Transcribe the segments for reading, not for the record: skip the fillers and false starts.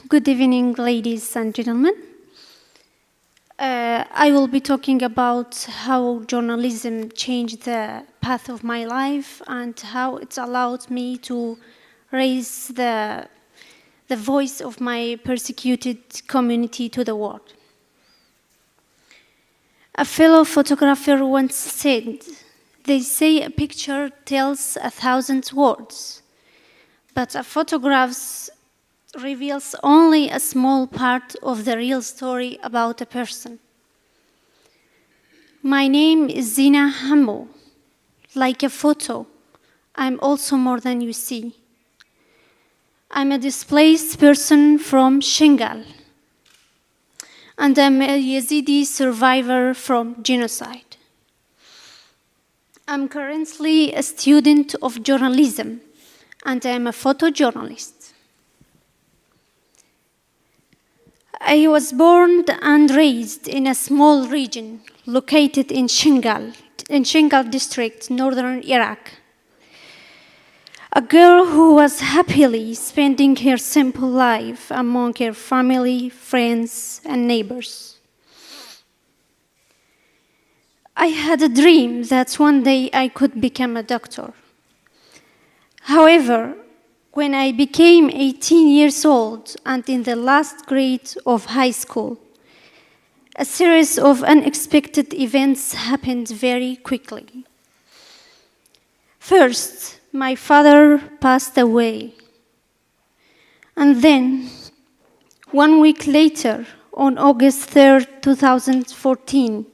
Good evening, ladies and gentlemen. I will be talking about how journalism changed the path of my life and how it's allowed me to raise the voice of my persecuted community to the world. A fellow photographer once said, "They say a picture tells 1,000 words, but a photograph reveals only a small part of the real story about a person." My name is Zina. Like a photo, I'm also more than you see. I'm a displaced person from Shingal, and I'm a Yazidi survivor from genocide. I'm currently a student of journalism, and I'm a photojournalist. I was born and raised in a small region located in Shingal district, northern Iraq. A girl who was happily spending her simple life among her family, friends, and neighbors. I had a dream that one day I could become a doctor. However, when I became 18 years old and in the last grade of high school, a series of unexpected events happened very quickly. First, my father passed away. And then, 1 week later, on August 3rd, 2014,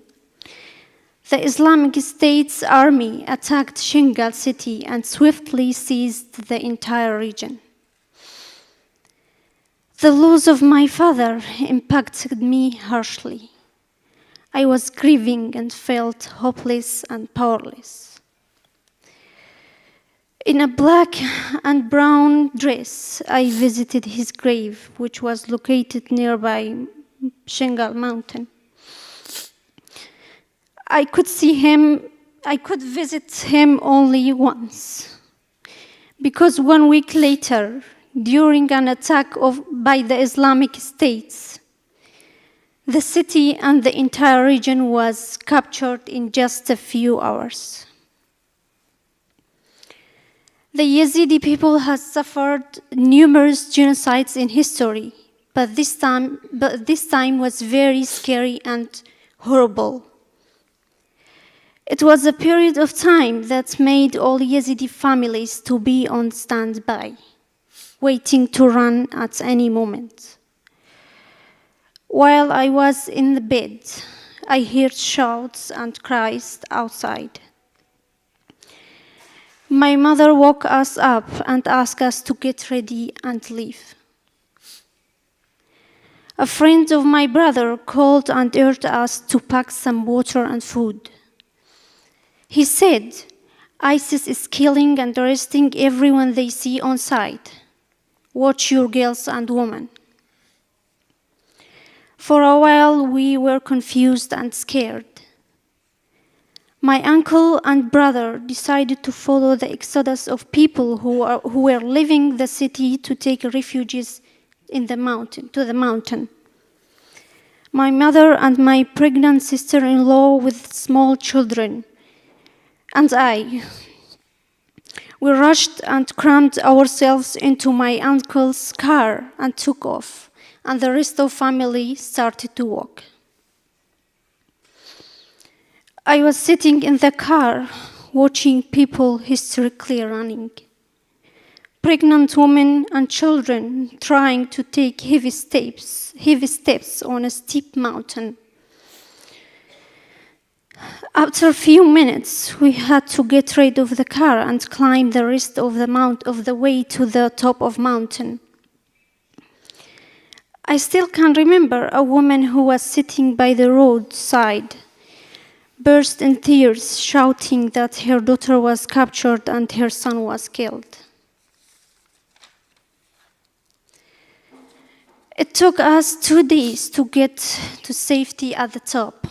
the Islamic State's army attacked Shingal city and swiftly seized the entire region. The loss of my father impacted me harshly. I was grieving and felt hopeless and powerless. In a black and brown dress, I visited his grave, which was located nearby Shingal mountain. I could visit him only once, because 1 week later, during an attack by the Islamic State, the city and the entire region was captured in just a few hours. The Yazidi people has suffered numerous genocides in history, but this time was very scary and horrible. It was a period of time that made all Yazidi families to be on standby, waiting to run at any moment. While I was in the bed, I heard shouts and cries outside. My mother woke us up and asked us to get ready and leave. A friend of my brother called and urged us to pack some water and food. He said, "ISIS is killing and arresting everyone they see on sight. Watch your girls and women." For a while, we were confused and scared. My uncle and brother decided to follow the exodus of people who were leaving the city to take refuges to the mountain. My mother and my pregnant sister-in-law with small children and we rushed and crammed ourselves into my uncle's car and took off, and the rest of family started to walk. I was sitting in the car, watching people hysterically running. Pregnant women and children trying to take heavy steps on a steep mountain. After a few minutes, we had to get rid of the car and climb the rest of the way to the top of mountain. I still can remember a woman who was sitting by the roadside, burst in tears, shouting that her daughter was captured and her son was killed. It took us 2 days to get to safety at the top.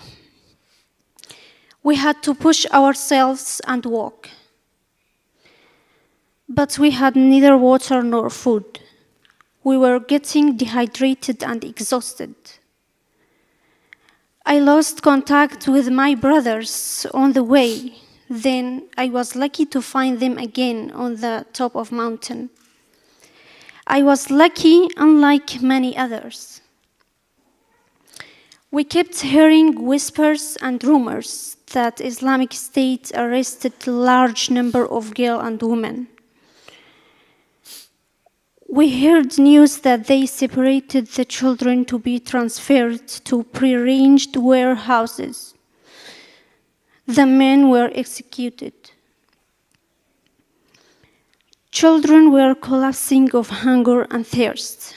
We had to push ourselves and walk. But we had neither water nor food. We were getting dehydrated and exhausted. I lost contact with my brothers on the way. Then I was lucky to find them again on the top of mountain. I was lucky, unlike many others. We kept hearing whispers and rumors that Islamic State arrested a large number of girls and women. We heard news that they separated the children to be transferred to prearranged warehouses. The men were executed. Children were collapsing of hunger and thirst.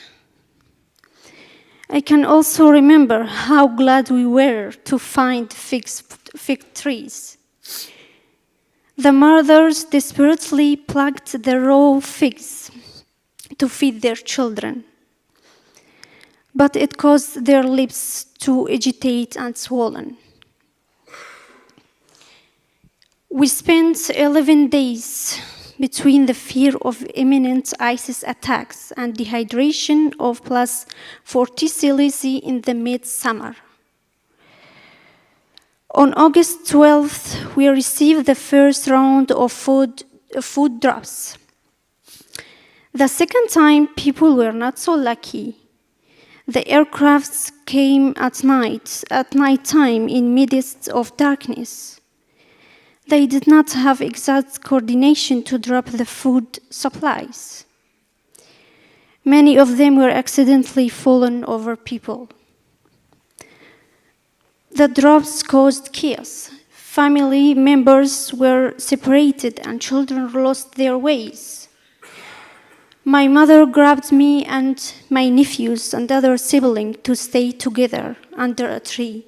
I can also remember how glad we were to find fig trees. The mothers desperately plucked the raw figs to feed their children, but it caused their lips to agitate and swollen. We spent 11 days between the fear of imminent ISIS attacks and dehydration of plus 40 Celsius in the midsummer. On August 12th, we received the first round of food drops. The second time, people were not so lucky. The aircrafts came at nighttime in midst of darkness. They did not have exact coordination to drop the food supplies. Many of them were accidentally fallen over people. The drops caused chaos. Family members were separated and children lost their ways. My mother grabbed me and my nephews and other siblings to stay together under a tree.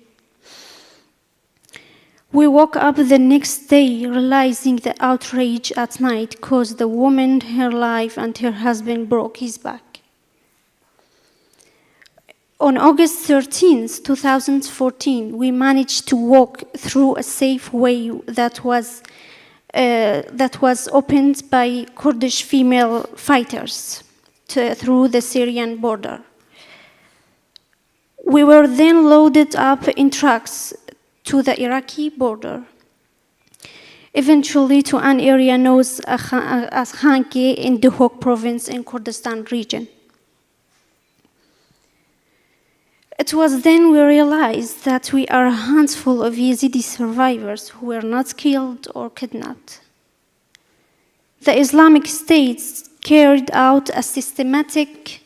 We woke up the next day realizing the outrage at night caused the woman her life and her husband broke his back. On August 13, 2014, we managed to walk through a safe way that was opened by Kurdish female fighters through the Syrian border. We were then loaded up in trucks to the Iraqi border, eventually to an area known as Khanke in Duhok province in Kurdistan region. It was then we realized that we are a handful of Yazidi survivors who were not killed or kidnapped. The Islamic State carried out a systematic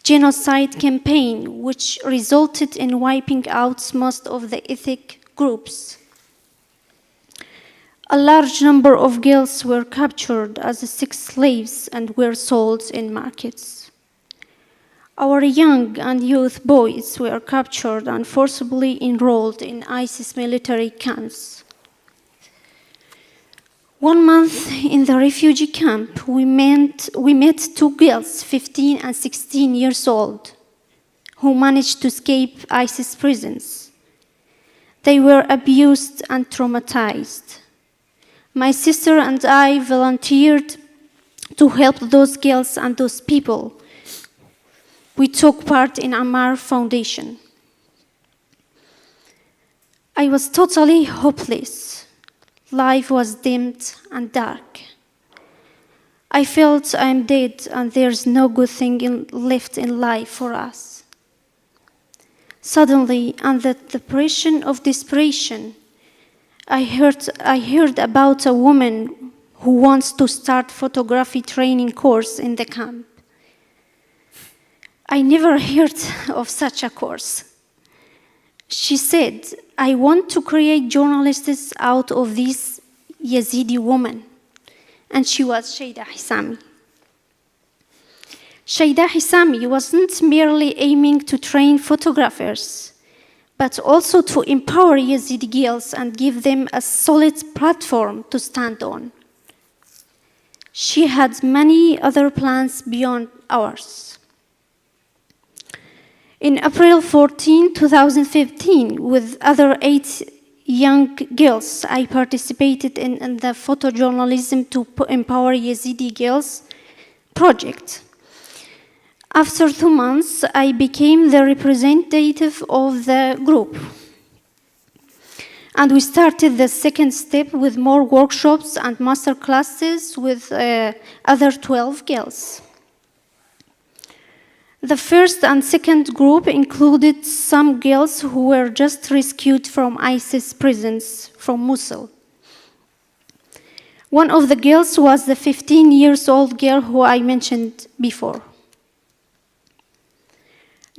genocide campaign which resulted in wiping out most of the ethnic groups. A large number of girls were captured as sex slaves and were sold in markets. Our young and youth boys were captured and forcibly enrolled in ISIS military camps. 1 month in the refugee camp, we met two girls, 15 and 16 years old, who managed to escape ISIS prisons. They were abused and traumatized. My sister and I volunteered to help those girls and those people. We took part in Ammar Foundation. I was totally hopeless. Life was dimmed and dark. I felt I'm dead and there's no good thing left in life for us. Suddenly, in the depression of desperation, I heard about a woman who wants to start photography training course in the camp. I never heard of such a course. She said, I want to create journalists out of this Yazidi woman. And she was Shayda Hisami. Shayda Hisami wasn't merely aiming to train photographers, but also to empower Yazidi girls and give them a solid platform to stand on. She had many other plans beyond ours. In April 14, 2015, with other 8 young girls, I participated in the Photojournalism to Empower Yazidi Girls project. After 2 months, I became the representative of the group. And we started the second step with more workshops and master classes with other 12 girls. The first and second group included some girls who were just rescued from ISIS prisons from Mosul. One of the girls was the 15-year-old girl who I mentioned before.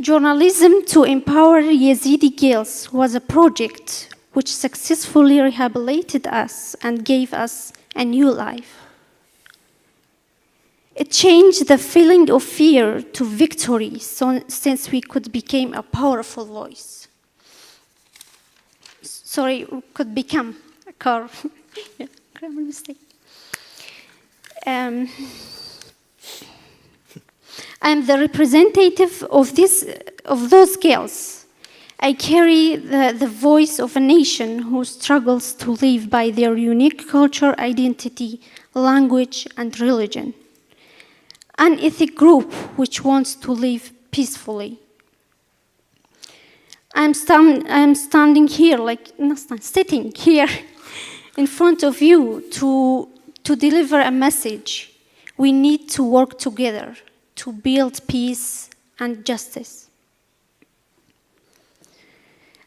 Journalism to Empower Yazidi Girls was a project which successfully rehabilitated us and gave us a new life. It changed the feeling of fear to victory since we could become a powerful voice. Sorry, could become a car. Yeah, grammar mistake. I'm the representative of those girls. I carry the voice of a nation who struggles to live by their unique culture, identity, language, and religion. An ethnic group which wants to live peacefully. I'm standing here, sitting here in front of you to deliver a message. We need to work together to build peace and justice.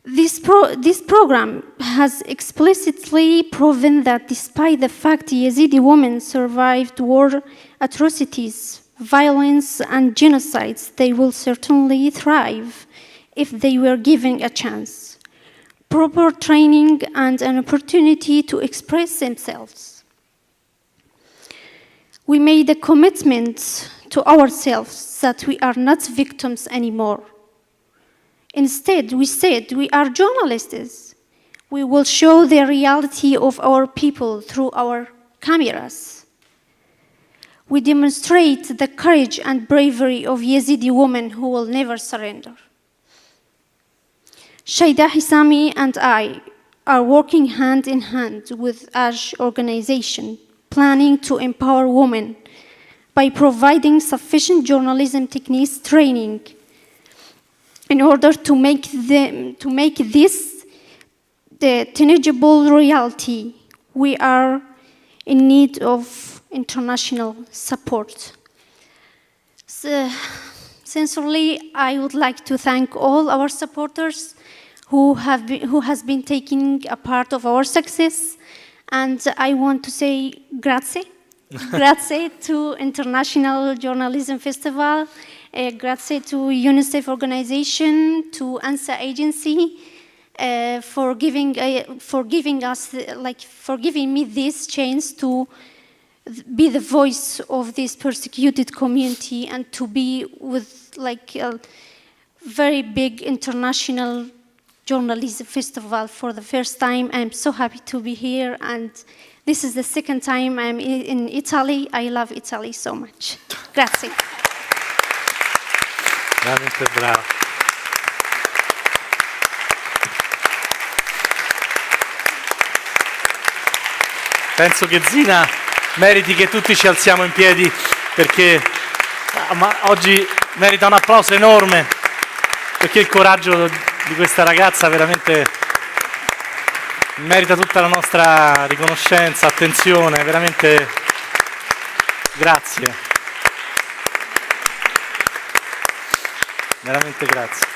This program has explicitly proven that despite the fact Yazidi women survived war atrocities, violence, and genocides, they will certainly thrive if they were given a chance, proper training, and an opportunity to express themselves. We made a commitment to ourselves that we are not victims anymore. Instead, we said we are journalists. We will show the reality of our people through our cameras. We demonstrate the courage and bravery of Yazidi women who will never surrender. Shaida Hisami and I are working hand in hand with AJ organization, planning to empower women by providing sufficient journalism techniques training in order to make this the tangible reality. We are in need of international support. So, sincerely, I would like to thank all our supporters who has been taking a part of our success, and I want to say grazie. Grazie to International Journalism Festival, grazie to UNICEF organization, to ANSA agency, for giving me this chance to be the voice of this persecuted community and to be with a very big international journalism festival for the first time. I'm so happy to be here, and this is the second time I'm in Italy. I love Italy so much. Grazie. Veramente bravo. Penso che Zina meriti che tutti ci alziamo in piedi, perché oggi merita un applauso enorme, perché il coraggio di questa ragazza veramente merita tutta la nostra riconoscenza, attenzione, veramente grazie. Veramente grazie.